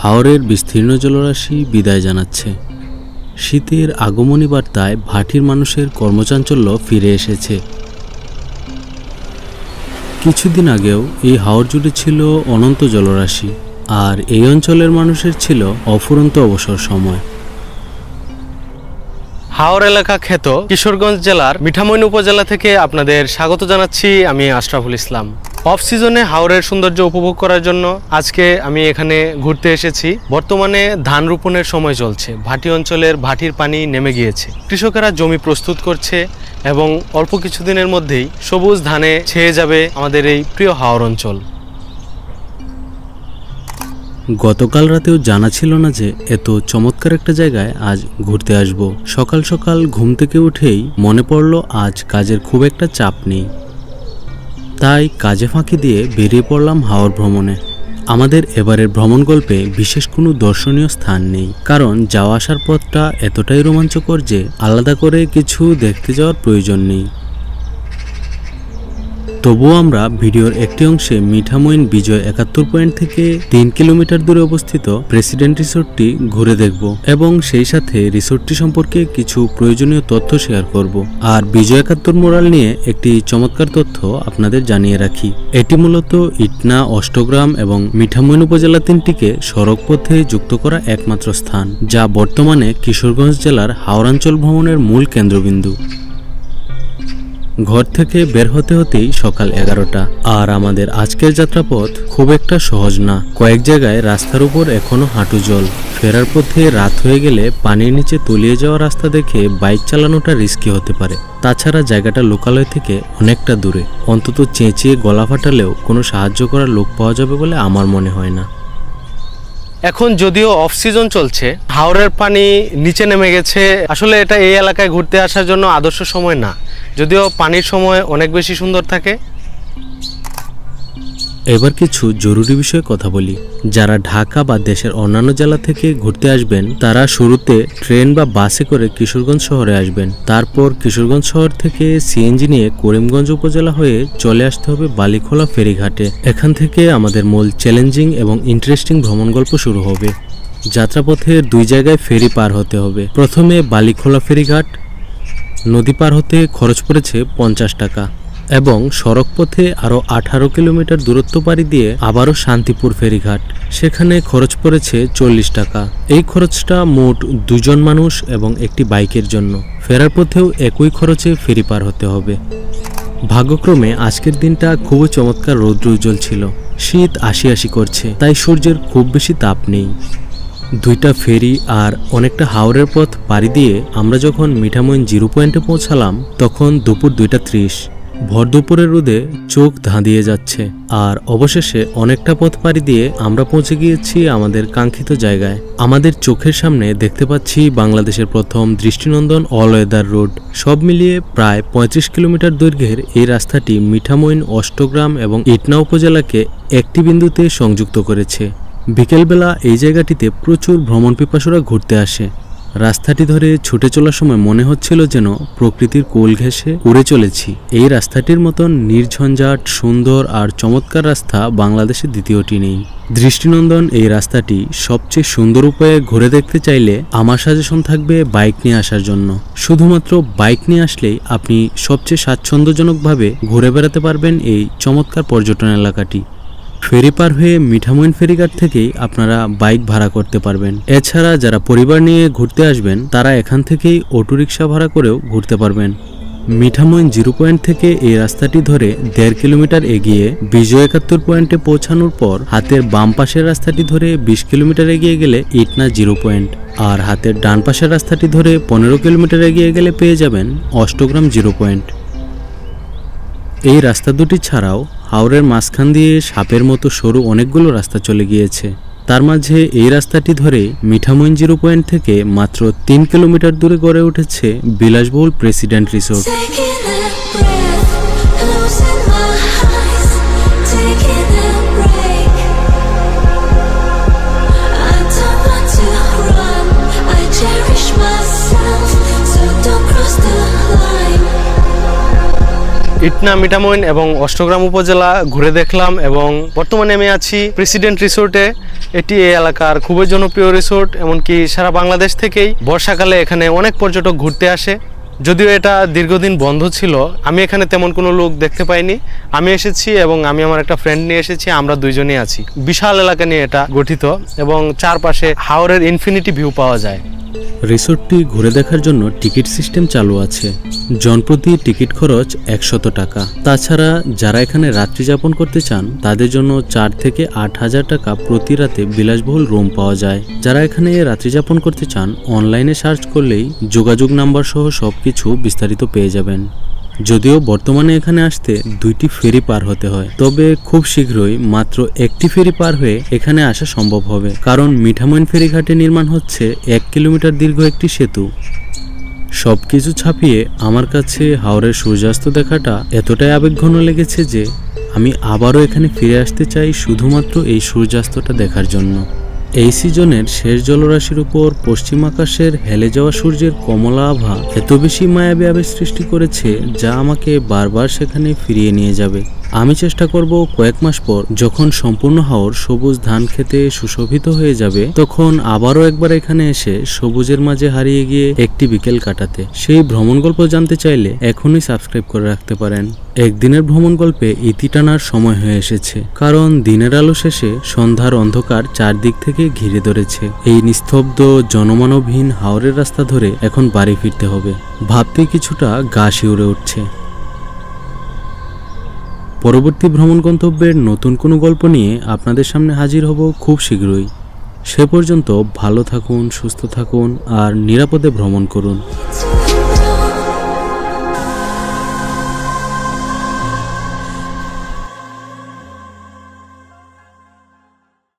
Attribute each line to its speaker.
Speaker 1: হাওরের বিস্তীর্ণ জলরাশি বিদায় জানাচ্ছে। শীতের আগমনী বার্তায় ভাটির মানুষের কর্মচাঞ্চল্য ফিরে এসেছে। কিছুদিন আগেও এই হাওর জুড়ে ছিল অনন্ত জলরাশি, আর এই অঞ্চলের মানুষের ছিল অফুরন্ত অবসর সময়।
Speaker 2: হাওর এলাকা খ্যাত কিশোরগঞ্জ জেলার মিঠামইন উপজেলা থেকে আপনাদের স্বাগত জানাচ্ছি। আমি আশরাফুল ইসলাম। অফ সিজনে হাওরের সৌন্দর্য উপভোগ করার জন্য আজকে আমি এখানে ঘুরতে এসেছি। বর্তমানে ধান রোপণের সময় চলছে। ভাটি অঞ্চলের ভাটির পানি নেমে গিয়েছে। কৃষকেরা জমি প্রস্তুত করছে এবং অল্প কিছুদিনের মধ্যেই সবুজ ধানে ছেয়ে যাবে আমাদের এই প্রিয় হাওর অঞ্চল।
Speaker 1: গতকাল রাতেও জানা ছিল না যে এত চমৎকার একটা জায়গায় আজ ঘুরতে আসব। সকাল সকাল ঘুম থেকে উঠেই মনে পড়ল আজ কাজের খুব একটা চাপ নেই, তাই কাজে ফাঁকি দিয়ে বেরিয়ে পড়লাম হাওর ভ্রমণে। আমাদের এবারের ভ্রমণ গল্পে বিশেষ কোনো দর্শনীয় স্থান নেই, কারণ যাওয়া আসার পথটা এতটাই রোমাঞ্চকর যে আলাদা করে কিছু দেখতে যাওয়ার প্রয়োজন নেই। তবুও আমরা ভিডিওর একটি অংশে মিঠামইন বিজয় 71 পয়েন্ট থেকে 3 কিলোমিটার দূরে অবস্থিত প্রেসিডেন্ট রিসোর্টটি ঘুরে দেখব এবং সেই সাথে রিসোর্টটি সম্পর্কে কিছু প্রয়োজনীয় তথ্য শেয়ার করব। আর বিজয় 71 মোরাল নিয়ে একটি চমৎকার তথ্য আপনাদের জানিয়ে রাখি। এটি মূলত ইটনা, অষ্টগ্রাম এবং মিঠামইন উপজেলা তিনটিকে সড়ক পথে যুক্ত করা একমাত্র স্থান, যা বর্তমানে কিশোরগঞ্জ জেলার হাওরাঞ্চল ভ্রমণের মূল কেন্দ্রবিন্দু। ঘর থেকে বের হতে হতেই সকাল 11টা। আর আমাদের আজকের যাত্রাপথ খুব একটা সহজ না। কয়েক জায়গায় রাস্তার উপর এখনো হাঁটু জল। ফেরার পথে রাত হয়ে গেলে পানির নিচে তলিয়ে যাওয়া রাস্তা দেখে বাইক চালানোটা রিস্কি হতে পারে। তাছাড়া জায়গাটা লোকালয় থেকে অনেকটা দূরে। অন্তত চেঁচিয়ে গলা ফাটালেও কোনো সাহায্য করার লোক পাওয়া যাবে বলে আমার মনে হয় না।
Speaker 2: এখন যদিও অফ সিজন চলছে, হাওরের পানি নিচে নেমে গেছে। আসলে এটা এই এলাকায় ঘুরতে আসার জন্য আদর্শ সময় না, যদিও পানির সময় অনেক বেশি সুন্দর থাকে।
Speaker 1: এবার কিছু জরুরি বিষয়ে কথা বলি। যারা ঢাকা বা দেশের অন্যান্য জেলা থেকে ঘুরতে আসবেন তারা শুরুতে ট্রেন বা বাসে করে কিশোরগঞ্জ শহরে আসবেন। তারপর কিশোরগঞ্জ শহর থেকে সিএনজি নিয়ে করিমগঞ্জ উপজেলা হয়ে চলে আসতে হবে বালিখোলা ফেরিঘাটে। এখান থেকে আমাদের মূল চ্যালেঞ্জিং এবং ইন্টারেস্টিং ভ্রমণ গল্প শুরু হবে। যাত্রাপথের 2 জায়গায় ফেরি পার হতে হবে। প্রথমে বালিখোলা ফেরিঘাট। নদী পার হতে খরচ পড়েছে 50 টাকা এবং সড়ক পথে আরও 18 কিলোমিটার দূরত্ব পাড়ি দিয়ে আবারও শান্তিপুর ফেরিঘাট, সেখানে খরচ পড়েছে 40 টাকা। এই খরচটা মোট 2 জন মানুষ এবং একটি বাইকের জন্য। ফেরার পথেও একই খরচে ফেরি পার হতে হবে। ভাগ্যক্রমে আজকের দিনটা খুবই চমৎকার রৌদ্র উজ্জ্বল ছিল। শীত আসি করছে, তাই সূর্যের খুব বেশি তাপ নেই। 2টা ফেরি আর অনেকটা হাওরের পথ পাড়ি দিয়ে আমরা যখন মিঠামইন 0 পয়েন্টে পৌঁছালাম তখন দুপুর 2:30। ভর দুপুরের রোদে চোখ ধাঁধিয়ে যাচ্ছে। আর অবশেষে অনেকটা পথ পাড়ি দিয়ে আমরা পৌঁছে গিয়েছি আমাদের কাঙ্ক্ষিত জায়গায়। আমাদের চোখের সামনে দেখতে পাচ্ছি বাংলাদেশের প্রথম দৃষ্টিনন্দন অল ওয়েদার রোড। সব মিলিয়ে প্রায় 35 কিলোমিটার দৈর্ঘ্যের এই রাস্তাটি মিঠামইন, অষ্টগ্রাম এবং ইটনা উপজেলাকে একটি বিন্দুতে সংযুক্ত করেছে। বিকেলবেলা এই জায়গাটিতে প্রচুর ভ্রমণ পিপাসুরা ঘুরতে আসে। রাস্তাটি ধরে ছুটে চলার সময় মনে হচ্ছিল যেন প্রকৃতির কোল ঘেঁষে উড়ে চলেছি। এই রাস্তাটির মতন নির্ঝঞ্ঝাট, সুন্দর আর চমৎকার রাস্তা বাংলাদেশে দ্বিতীয়টি নেই। দৃষ্টিনন্দন এই রাস্তাটি সবচেয়ে সুন্দর উপায়ে ঘুরে দেখতে চাইলে আমার সাজেশন থাকবে বাইক নিয়ে আসার জন্য। শুধুমাত্র বাইক নিয়ে আসলেই আপনি সবচেয়ে স্বাচ্ছন্দ্যজনকভাবে ঘুরে বেড়াতে পারবেন এই চমৎকার পর্যটন এলাকাটি। ফেরি পার হয়ে মিঠামইন ফেরিঘাট থেকেই আপনারা বাইক ভাড়া করতে পারবেন। এছাড়া যারা পরিবার নিয়ে ঘুরতে আসবেন তারা এখান থেকেই অটোরিকশা ভাড়া করেও ঘুরতে পারবেন। মিঠামইন 0 পয়েন্ট থেকে এই রাস্তাটি ধরে 1.5 কিলোমিটার এগিয়ে বিজয় 71 পয়েন্টে পৌঁছানোর পর হাতের বাম পাশের রাস্তাটি ধরে 20 কিলোমিটার এগিয়ে গেলে ইটনা 0 পয়েন্ট, আর হাতের ডান পাশের রাস্তাটি ধরে 15 কিলোমিটার এগিয়ে গেলে পেয়ে যাবেন অষ্টগ্রাম 0 পয়েন্ট। এই রাস্তা দুটি ছাড়াও হাওরের মাঝখান দিয়ে সাপের মতো সরু অনেকগুলো রাস্তা চলে গিয়েছে। তার মাঝে এই রাস্তাটি ধরে মিঠামইন 0 পয়েন্ট থেকে মাত্র 3 কিলোমিটার দূরে গড়ে উঠেছে বিলাসবহুল প্রেসিডেন্ট রিসোর্ট।
Speaker 2: ইটনা, মিঠামইন এবং অষ্টগ্রাম উপজেলা ঘুরে দেখলাম এবং বর্তমানে আমি আছি প্রেসিডেন্ট রিসোর্টে। এটি এই এলাকার খুবই জনপ্রিয় রিসোর্ট, এমনকি সারা বাংলাদেশ থেকেই বর্ষাকালে এখানে অনেক পর্যটক ঘুরতে আসে। যদিও এটা দীর্ঘদিন বন্ধ ছিল, আমি এখানে তেমন কোনো লোক দেখতে পাইনি। আমি এসেছি এবং আমি আমার একটা ফ্রেন্ড নিয়ে এসেছি, আমরা দুইজনই আছি। বিশাল এলাকা নিয়ে এটা গঠিত এবং চারপাশে হাওরের ইনফিনিটি ভিউ পাওয়া যায়।
Speaker 1: রিসোর্টটি ঘুরে দেখার জন্য টিকিট সিস্টেম চালু আছে। জনপ্রতি টিকিট খরচ 100 টাকা। তাছাড়া যারা এখানে রাত্রি যাপন করতে চান তাদের জন্য 4 থেকে 8,000 টাকা প্রতি রাতে বিলাসবহুল রুম পাওয়া যায়। যারা এখানে রাত্রি যাপন করতে চান অনলাইনে সার্চ করলেই যোগাযোগ নাম্বার সহ সবকিছু বিস্তারিত পেয়ে যাবেন। যদিও বর্তমানে এখানে আসতে 2টি ফেরি পার হতে হয়, তবে খুব শীঘ্রই মাত্র 1টি ফেরি পার হয়ে এখানে আসা সম্ভব হবে, কারণ মিঠামইন ফেরিঘাটে নির্মাণ হচ্ছে 1 কিলোমিটার দীর্ঘ একটি সেতু। সবকিছু ছাপিয়ে আমার কাছে হাওরের সূর্যাস্ত দেখাটা এতটাই আবেগঘন লেগেছে যে আমি আবারও এখানে ফিরে আসতে চাই শুধুমাত্র এই সূর্যাস্তটা দেখার জন্য। এই সিজনের শেষ জলরাশির উপর পশ্চিম আকাশের হেলে যাওয়া সূর্যের কমলা আভা এত বেশি মায়াবী আবেগ সৃষ্টি করেছে যা আমাকে বারবার সেখানে ফিরিয়ে নিয়ে যাবে। আমি চেষ্টা করব কয়েক মাস পর যখন সম্পূর্ণ হাওর সবুজ ধান খেতে সুশোভিত হয়ে যাবে তখন আবারও একবার এখানে এসে সবুজের মাঝে হারিয়ে গিয়ে একটি বিকেল কাটাতে। সেই ভ্রমণ গল্প জানতে চাইলে এখনই সাবস্ক্রাইব করে রাখতে পারেন। একদিনের ভ্রমণ গল্পে ইতি টানার সময় হয়ে এসেছে, কারণ দিনের আলো শেষে সন্ধ্যার অন্ধকার চারদিক থেকে ঘিরে ধরেছে। এই নিস্তব্ধ জনমানবহীন হাওরের রাস্তা ধরে এখন বাড়ি ফিরতে হবে। ভাবতে কিছুটা গা শিউরে উঠছে। পরবর্তী ভ্রমণ গন্তব্যের নতুন কোনো গল্প নিয়ে আপনাদের সামনে হাজির হব খুব শীঘ্রই। সে পর্যন্ত ভালো থাকুন, সুস্থ থাকুন আর নিরাপদে ভ্রমণ করুন।